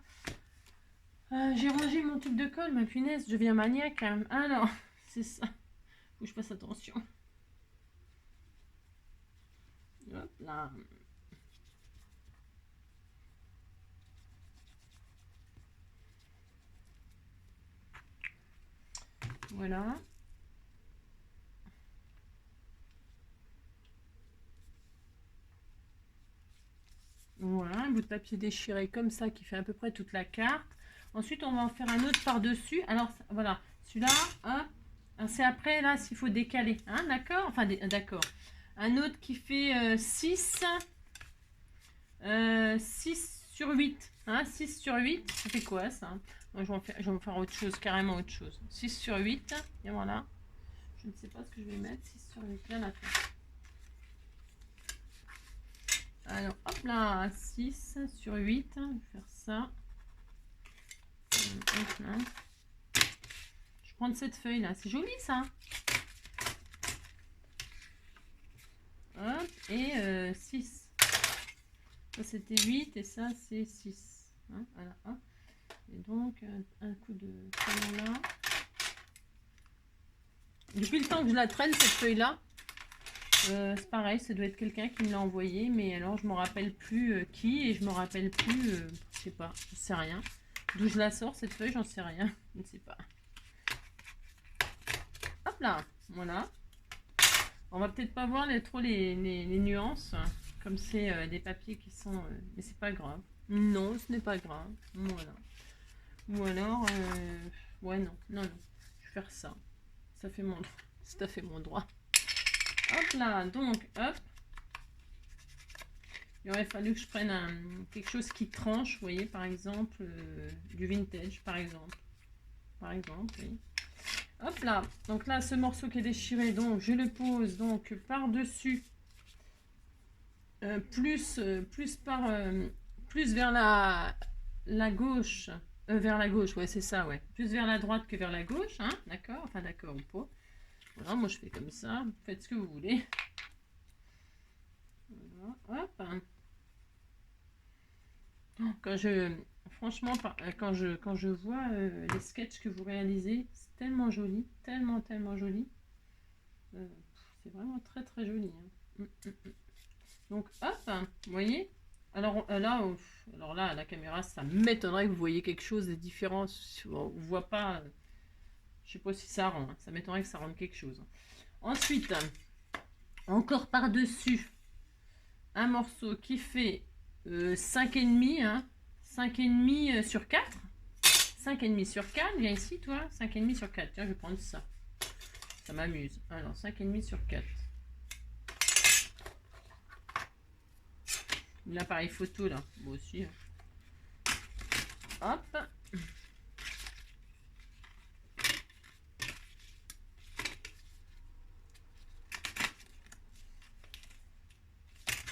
J'ai rangé mon tube de colle, ma punaise, je deviens maniaque. Hein. Alors, c'est ça, faut que je fasse attention. Hop là. Voilà. Voilà, un bout de papier déchiré comme ça qui fait à peu près toute la carte. Ensuite, on va en faire un autre par-dessus. Alors, voilà, celui-là, c'est après, là, s'il faut décaler. Hein, d'accord? Enfin, d'accord. Un autre qui fait 6 sur 8. Hein, 6 sur 8, ça fait quoi ça? Moi, je vais en faire autre chose, carrément autre chose. 6 sur 8, et voilà. Je ne sais pas ce que je vais mettre. 6 sur 8, bien la fin. Alors, hop là, 6 sur 8, je vais faire ça. Hop là. Je vais prendre cette feuille là, c'est joli ça. Hop, et 6. Ça c'était 8 et ça c'est 6. Hein, voilà, hop. Et donc, un coup de crayon là. Depuis le temps que je la traîne, cette feuille là, c'est pareil, ça doit être quelqu'un qui me l'a envoyé, mais alors je me rappelle plus qui, et je me rappelle plus, je sais pas, je sais rien. D'où je la sors cette feuille, j'en sais rien, je ne sais pas. Hop là, voilà. On va peut-être pas voir trop les nuances, comme c'est des papiers qui sont... mais c'est pas grave. Non, ce n'est pas grave. Voilà. Ou alors... ouais, non. Je vais faire ça. Ça fait mon... C'est tout à fait mon droit. Hop là, donc, hop. Il aurait fallu que je prenne quelque chose qui tranche, vous voyez, par exemple, du vintage, par exemple. par exemple, oui. Hop là, donc là, ce morceau qui est déchiré, donc je le pose donc par-dessus, plus vers la gauche, vers la gauche, ouais, c'est ça, ouais. Plus vers la droite que vers la gauche, hein, d'accord, enfin d'accord ou pas. Voilà, moi je fais comme ça, vous faites ce que vous voulez. Voilà, hop. Franchement, quand je vois les sketchs que vous réalisez, c'est tellement joli, tellement joli. C'est vraiment très joli. Hein. Donc, hop, vous voyez. Alors là, à la caméra, ça m'étonnerait que vous voyez quelque chose de différent. On ne voit pas, je sais pas si ça rend, hein. Ça m'étonnerait que ça rende quelque chose. Ensuite, encore par-dessus, un morceau qui fait 5,5, hein, 5,5 sur 4. 5,5 sur 4, viens ici toi, 5,5 sur 4, tiens je vais prendre ça, ça m'amuse. Alors 5,5 sur 4. L'appareil photo là, moi aussi. Hop.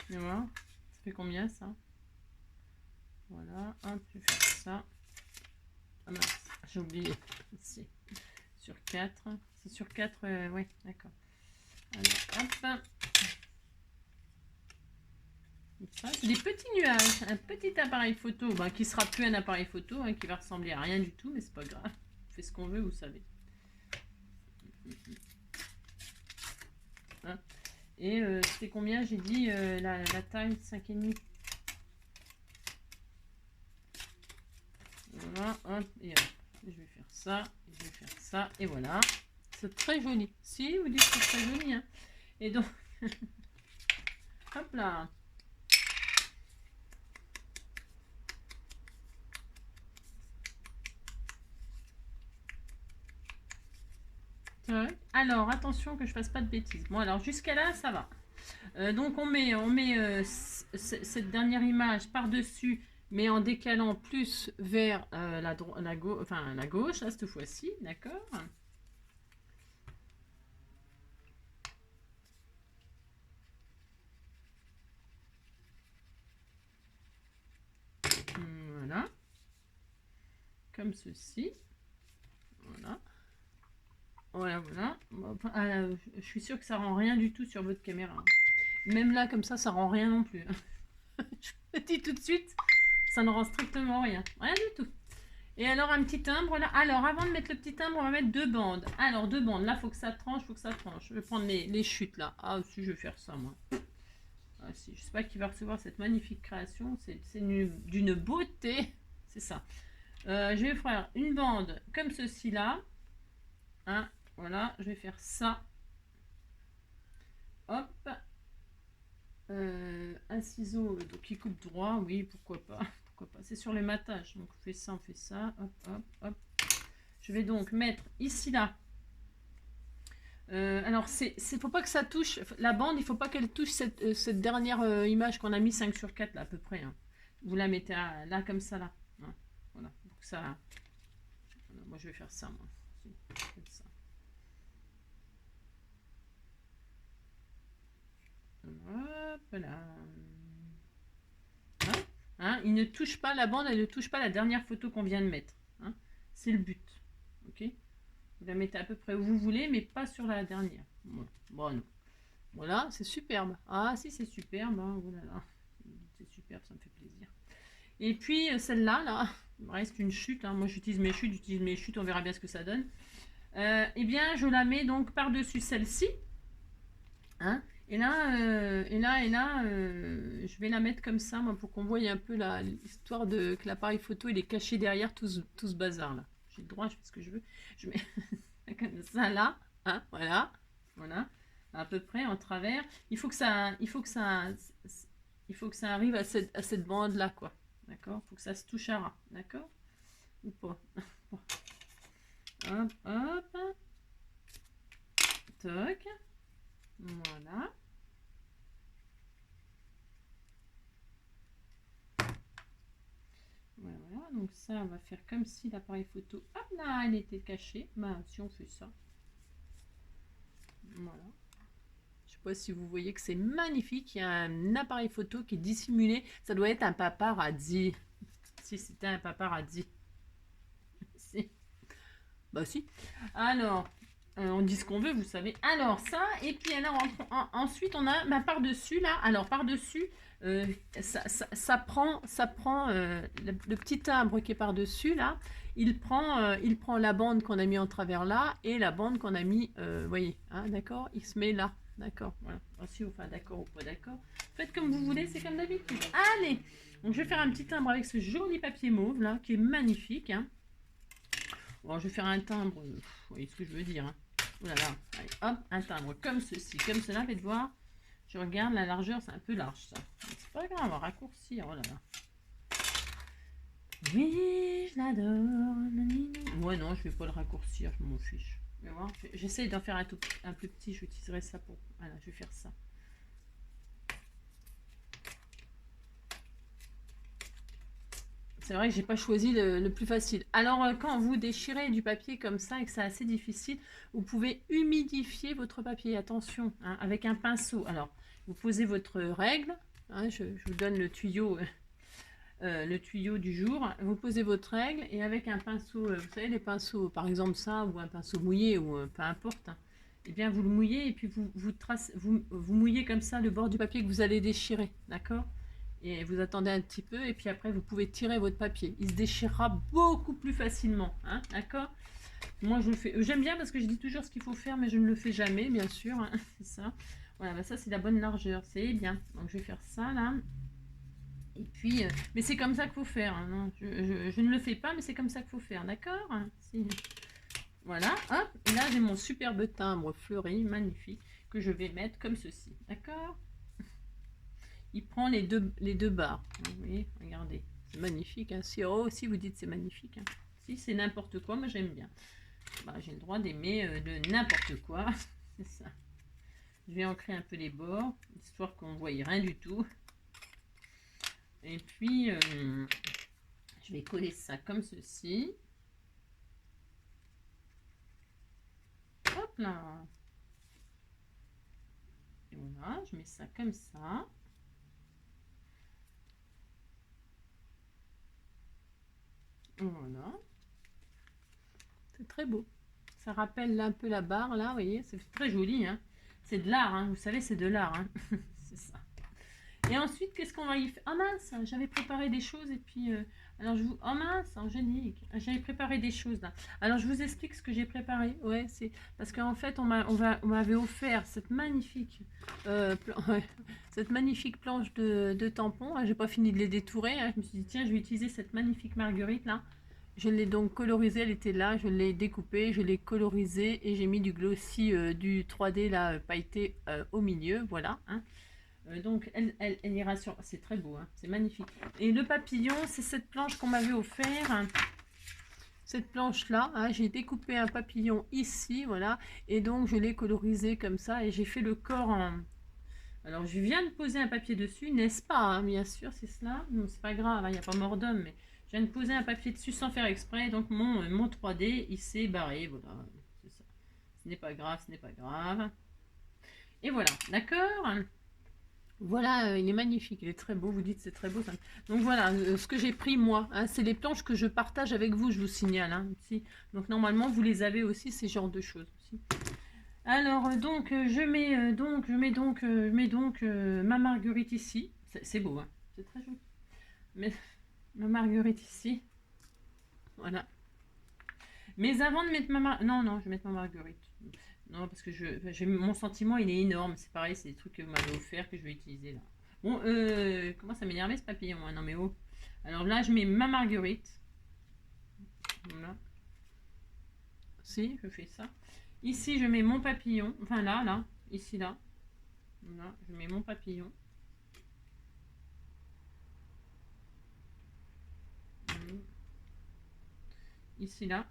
Et voilà, ça fait combien ça? Voilà, hop, je vais faire ça. Ah mince, j'ai oublié. Ici. Sur 4. C'est sur 4, ouais, d'accord. Alors, hop. C'est des petits nuages, un petit appareil photo, ben, qui sera plus un appareil photo, hein, qui va ressembler à rien du tout, mais c'est pas grave. On fait ce qu'on veut, vous savez. Hein. Et c'était combien? J'ai dit la taille 5,5. Voilà, hop, et hop. Je vais faire ça, je vais faire ça, et voilà. C'est très joli. Si, vous dites que c'est très joli, hein. Et donc, hop là. Alors, attention que je fasse pas de bêtises. Bon, alors jusqu'à là, ça va. Donc, on met cette dernière image par-dessus, mais en décalant plus vers la gauche, là, cette fois-ci, d'accord? Voilà. Comme ceci. Voilà. Voilà. Je suis sûre que ça rend rien du tout sur votre caméra. Même là, comme ça rend rien non plus. Je vous le dis tout de suite, ça ne rend strictement rien. Rien du tout. Et alors, un petit timbre là. Alors, avant de mettre le petit timbre, on va mettre 2 bandes. Alors, 2 bandes. Là, faut que ça tranche, faut que ça tranche. Je vais prendre les chutes là. Ah, si, je vais faire ça, moi. Ah, si. Je sais pas qui va recevoir cette magnifique création. C'est d'une beauté. C'est ça. Je vais faire une bande comme ceci là. Hein, voilà, je vais faire ça. Hop. Un ciseau qui coupe droit, oui, pourquoi pas. Pourquoi pas. C'est sur le matage. Donc on fait ça. Hop, hop, hop. Je vais donc mettre ici là. Alors faut pas que ça touche la bande, il faut pas qu'elle touche cette dernière image qu'on a mis 5 sur 4 là à peu près. Hein. Vous la mettez là comme ça là. Hein. Voilà. Donc ça. Voilà, moi je vais faire ça moi. Comme ça. Hop là. Hein, il ne touche pas la bande, elle ne touche pas la dernière photo qu'on vient de mettre. Hein. C'est le but. Ok. Vous la mettez à peu près où vous voulez, mais pas sur la dernière. Voilà. Bon, non. Voilà, c'est superbe. Ah si, c'est superbe. Hein. Oh là là. C'est superbe, ça me fait plaisir. Et puis celle-là, là, il me reste une chute. Hein. Moi j'utilise mes chutes, on verra bien ce que ça donne. Eh bien, je la mets donc par-dessus celle-ci. Hein. Et là, je vais la mettre comme ça, moi, pour qu'on voie un peu l'histoire de que l'appareil photo il est caché derrière tout ce bazar là. J'ai le droit, je fais ce que je veux. Je mets comme ça là, hein, voilà, à peu près en travers. Il faut que ça arrive à cette bande là, quoi. D'accord. Il faut que ça se touche à ras, d'accord, ou pas. Hop, hop, toc, voilà. Voilà, donc ça, on va faire comme si l'appareil photo, hop là, elle était cachée. Ben, si on fait ça. Voilà. Je sais pas si vous voyez que c'est magnifique. Il y a un appareil photo qui est dissimulé. Ça doit être un paparazzi. Si c'était un paparazzi. Si. Bah si. Alors, on dit ce qu'on veut, vous savez. Alors ça, et puis alors ensuite on a ma par-dessus là. Alors par-dessus, ça prend le petit timbre qui est par-dessus là. Il prend la bande qu'on a mis en travers là et la bande qu'on a mis, vous voyez, hein, d'accord. Il se met là, d'accord. Voilà. Si enfin d'accord ou pas d'accord. Faites comme vous voulez, c'est comme d'habitude. Allez, donc je vais faire un petit timbre avec ce joli papier mauve là qui est magnifique. Hein. Bon, je vais faire un timbre, vous voyez ce que je veux dire. Hein. Oh là là, allez, hop, un timbre comme ceci, comme cela, faites voir. Je regarde, la largeur, c'est un peu large ça. C'est pas grave, on va raccourcir, oh là là. Oui, je l'adore. Ouais, non, je vais pas le raccourcir, je m'en fiche. J'essaye d'en faire un plus petit, j'utiliserai ça pour... Voilà, je vais faire ça. C'est vrai que j'ai pas choisi le plus facile. Alors, quand vous déchirez du papier comme ça et que c'est assez difficile, vous pouvez humidifier votre papier. Attention, hein, avec un pinceau. Alors, vous posez votre règle. Hein, je vous donne le tuyau du jour. Vous posez votre règle et avec un pinceau, vous savez, les pinceaux, par exemple ça, ou un pinceau mouillé, ou peu importe. Hein, eh bien, vous le mouillez et puis vous mouillez comme ça le bord du papier que vous allez déchirer. D'accord ? Et vous attendez un petit peu et puis après vous pouvez tirer votre papier. Il se déchirera beaucoup plus facilement. Hein, d'accord? Moi je le fais. J'aime bien parce que je dis toujours ce qu'il faut faire mais je ne le fais jamais bien sûr. Hein, c'est ça. Voilà, bah ça c'est la bonne largeur. C'est bien. Donc je vais faire ça là. Et puis, mais c'est comme ça qu'il faut faire. Hein, non, je ne le fais pas mais c'est comme ça qu'il faut faire. D'accord? Si. Voilà. Hop. Et là j'ai mon superbe timbre fleuri, magnifique, que je vais mettre comme ceci. D'accord? Il prend les deux barres. Vous voyez, regardez. C'est magnifique. Hein. Si, oh, si vous dites c'est magnifique. Hein. Si c'est n'importe quoi, moi j'aime bien. Bah, j'ai le droit d'aimer de n'importe quoi. C'est ça. Je vais ancrer un peu les bords, histoire qu'on ne voie rien du tout. Et puis, je vais coller ça comme ceci. Hop là. Et voilà, je mets ça comme ça. Voilà. C'est très beau. Ça rappelle un peu la barre là, vous voyez, c'est très joli. Hein. C'est de l'art, hein. Vous savez, c'est de l'art. Hein. C'est ça. Et ensuite, qu'est-ce qu'on va y faire? Oh mince, j'avais préparé des choses et puis... alors je vous... Oh mince, Angélique, j'avais préparé des choses là. Alors je vous explique ce que j'ai préparé. Ouais, c'est parce qu'en fait, on m'avait offert cette magnifique, cette magnifique planche de tampons. J'ai pas fini de les détourer. Hein. Je me suis dit, tiens, je vais utiliser cette magnifique marguerite là. Je l'ai donc colorisée, elle était là, je l'ai découpée, je l'ai colorisée et j'ai mis du glossy, du 3D là, pailleté au milieu, voilà. Hein. Donc elle ira sur... C'est très beau, hein, c'est magnifique. Et le papillon, c'est cette planche qu'on m'avait offert. Hein. Cette planche-là, hein, j'ai découpé un papillon ici, voilà. Et donc je l'ai colorisé comme ça et j'ai fait le corps en... Alors je viens de poser un papier dessus, n'est-ce pas, hein, bien sûr, c'est cela. Non, c'est pas grave, il n'y a pas mort d'homme, mais... Je viens de poser un papier dessus sans faire exprès, donc mon 3D, il s'est barré, voilà, c'est ça. Ce n'est pas grave, ce n'est pas grave. Et voilà, d'accord? Voilà, il est magnifique, il est très beau, vous dites c'est très beau. Ça. Donc voilà, ce que j'ai pris moi, hein, c'est les planches que je partage avec vous, je vous signale. Hein, aussi. Donc normalement, vous les avez aussi, ces genres de choses. Aussi. Alors, donc, je mets donc ma marguerite ici. C'est beau, hein, c'est très joli. Mais... Ma marguerite ici. Voilà. Mais avant de mettre ma marguerite... Non, je vais mettre ma marguerite. Non, parce que mon sentiment, il est énorme. C'est pareil, c'est des trucs que vous m'avez offert que je vais utiliser là. Bon, comment ça m'énervait ce papillon, hein. Non mais oh. Alors là, je mets ma marguerite. Voilà. Si, je fais ça. Ici, je mets mon papillon. Enfin là. Ici, là. Voilà, je mets mon papillon. Ici, là.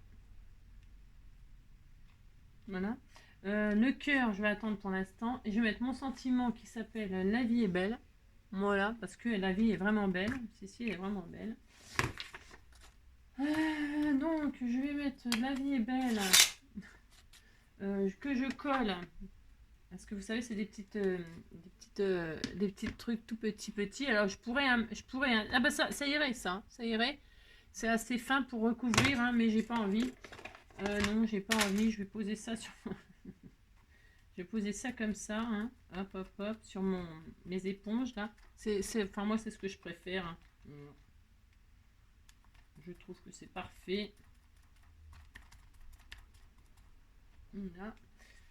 Voilà. Le cœur, je vais attendre pour l'instant. Et je vais mettre mon sentiment qui s'appelle La vie est belle. Voilà, parce que la vie est vraiment belle. Si, elle est vraiment belle. Donc, je vais mettre La vie est belle, que je colle. Parce que vous savez, c'est des petits trucs tout petits. Alors, ah bah ça irait, ça irait. C'est assez fin pour recouvrir, hein, mais j'ai pas envie. Non, j'ai pas envie. Je vais poser ça sur. Je vais poser ça comme ça, hein. Hop, hop, hop, sur mes éponges là. Enfin, moi, c'est ce que je préfère, hein. Je trouve que c'est parfait. Là.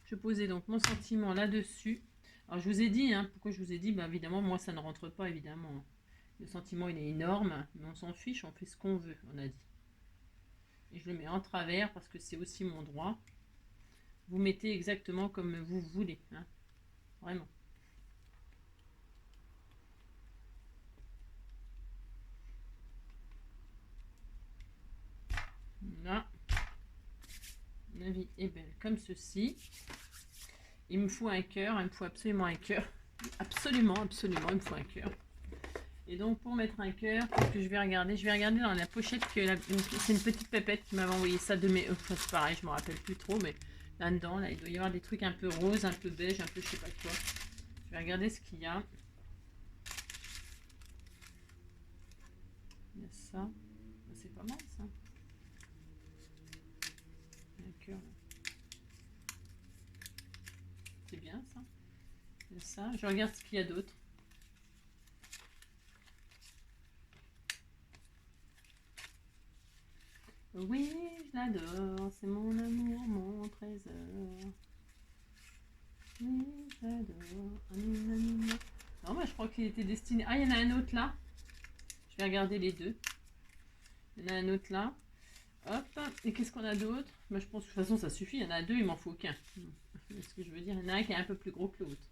Je posais donc mon sentiment là-dessus. Alors, je vous ai dit, hein, pourquoi je vous ai dit, bah, évidemment, moi, ça ne rentre pas, évidemment. Le sentiment, il est énorme, mais on s'en fiche, on fait ce qu'on veut, on a dit. Et je le mets en travers parce que c'est aussi mon droit. Vous mettez exactement comme vous voulez, hein, vraiment. Là, la vie est belle comme ceci. Il me faut un cœur, il me faut absolument un cœur. Absolument, absolument, il me faut un cœur. Et donc pour mettre un cœur, qu'est-ce que je vais regarder? Je vais regarder dans la pochette que c'est une petite pépette qui m'avait envoyé ça de mes. Enfin, c'est pareil, je me rappelle plus trop, mais là-dedans, là, il doit y avoir des trucs un peu roses, un peu beige, un peu je sais pas quoi. Je vais regarder ce qu'il y a. Il y a ça. C'est pas mal ça. Un cœur là. C'est bien ça. Il y a ça. Je regarde ce qu'il y a d'autre. Oui, je l'adore, c'est mon amour, mon trésor. Oui, je l'adore. Non, moi je crois qu'il était destiné. Ah, il y en a un autre là. Je vais regarder les deux. Il y en a un autre là. Hop. Et qu'est-ce qu'on a d'autre? Moi je pense que de toute façon ça suffit. Il y en a deux, il m'en faut qu'un. C'est ce que je veux dire. Il y en a un qui est un peu plus gros que l'autre.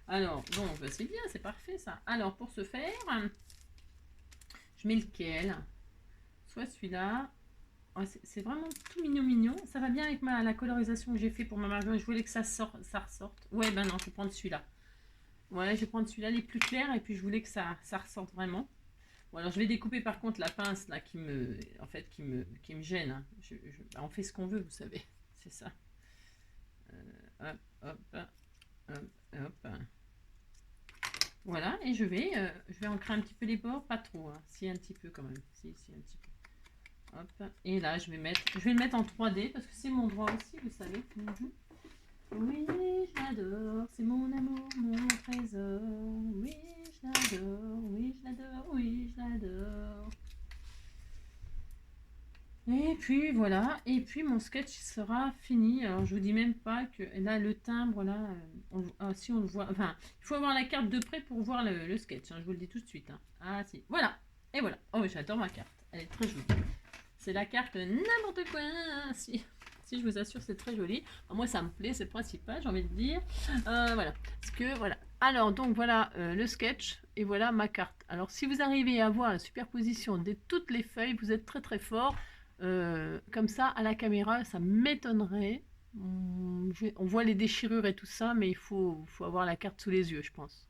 Alors, donc c'est bien, c'est parfait ça. Alors, pour ce faire, je mets lequel? Soit celui-là. Oh, c'est vraiment tout mignon. Ça va bien avec la colorisation que j'ai fait pour ma marguerite. Je voulais que ça ressorte. Ouais, ben non, je vais prendre celui-là. Ouais, je vais prendre celui-là, les plus clairs, et puis je voulais que ça ressorte vraiment. Bon, alors je vais découper par contre la pince là qui me gêne, hein. Bah, on fait ce qu'on veut, vous savez. C'est ça. Hop, hop, hop, hop. Voilà, et je vais ancrer un petit peu les bords, pas trop, hein. Si, un petit peu quand même. Si, un petit peu. Hop. Et là, je vais le mettre en 3D parce que c'est mon droit aussi, vous savez. Oui, je l'adore, c'est mon amour, mon trésor. Oui, je l'adore, oui, je l'adore, oui, je l'adore. Et puis voilà, et puis mon sketch sera fini. Alors je vous dis même pas que là le timbre là, si on le voit, enfin il faut avoir la carte de près pour voir le sketch, hein, je vous le dis tout de suite, hein. Ah si, voilà, et voilà. Oh j'adore ma carte, elle est très jolie. C'est la carte n'importe quoi, si je vous assure c'est très joli. Alors, moi ça me plaît, c'est le principal, j'ai envie de dire. Voilà, parce que voilà. Alors donc voilà le sketch et voilà ma carte. Alors si vous arrivez à voir la superposition de toutes les feuilles, vous êtes très très fort. Comme ça à la caméra ça m'étonnerait. On voit les déchirures et tout ça, mais il faut avoir la carte sous les yeux, je pense.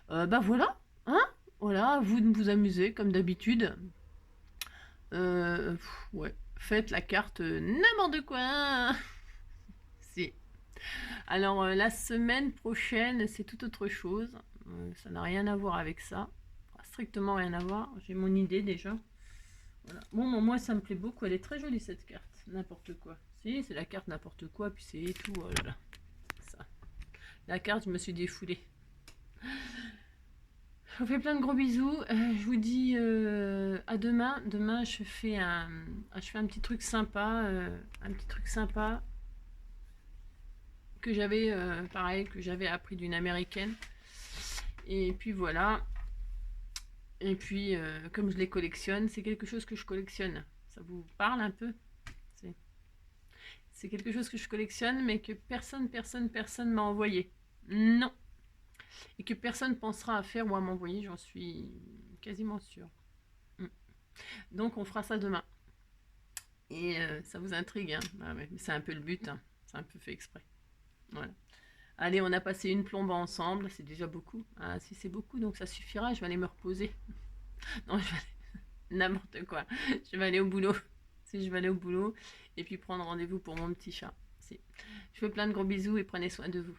Bah voilà, hein, voilà, vous de vous amuser comme d'habitude. Ouais, faites la carte n'importe quoi. Si. Alors la semaine prochaine, c'est tout autre chose. Ça n'a rien à voir avec ça. Strictement rien à voir. J'ai mon idée déjà. Voilà. Bon, moi ça me plaît beaucoup. Elle est très jolie cette carte. N'importe quoi. Si, c'est la carte n'importe quoi. Puis c'est tout. Oh là là. Ça. La carte, je me suis défoulée. Je vous fais plein de gros bisous. Je vous dis à demain. Demain, je fais un petit truc sympa. Que j'avais, pareil, que j'avais appris d'une américaine. Et puis voilà. Et puis, comme je les collectionne, c'est quelque chose que je collectionne. Ça vous parle un peu? C'est quelque chose que je collectionne, mais que personne m'a envoyé. Non. Et que personne pensera à faire ou à m'envoyer, j'en suis quasiment sûre. Donc on fera ça demain. Et ça vous intrigue, hein? Ah ouais, mais c'est un peu le but, hein. C'est un peu fait exprès. Voilà. Allez, on a passé une plombe ensemble, c'est déjà beaucoup. Ah si c'est beaucoup, donc ça suffira, je vais aller me reposer. Non, N'importe quoi. Je vais aller au boulot. Si je vais aller au boulot et puis prendre rendez-vous pour mon petit chat. Si. Je vous fais plein de gros bisous et prenez soin de vous.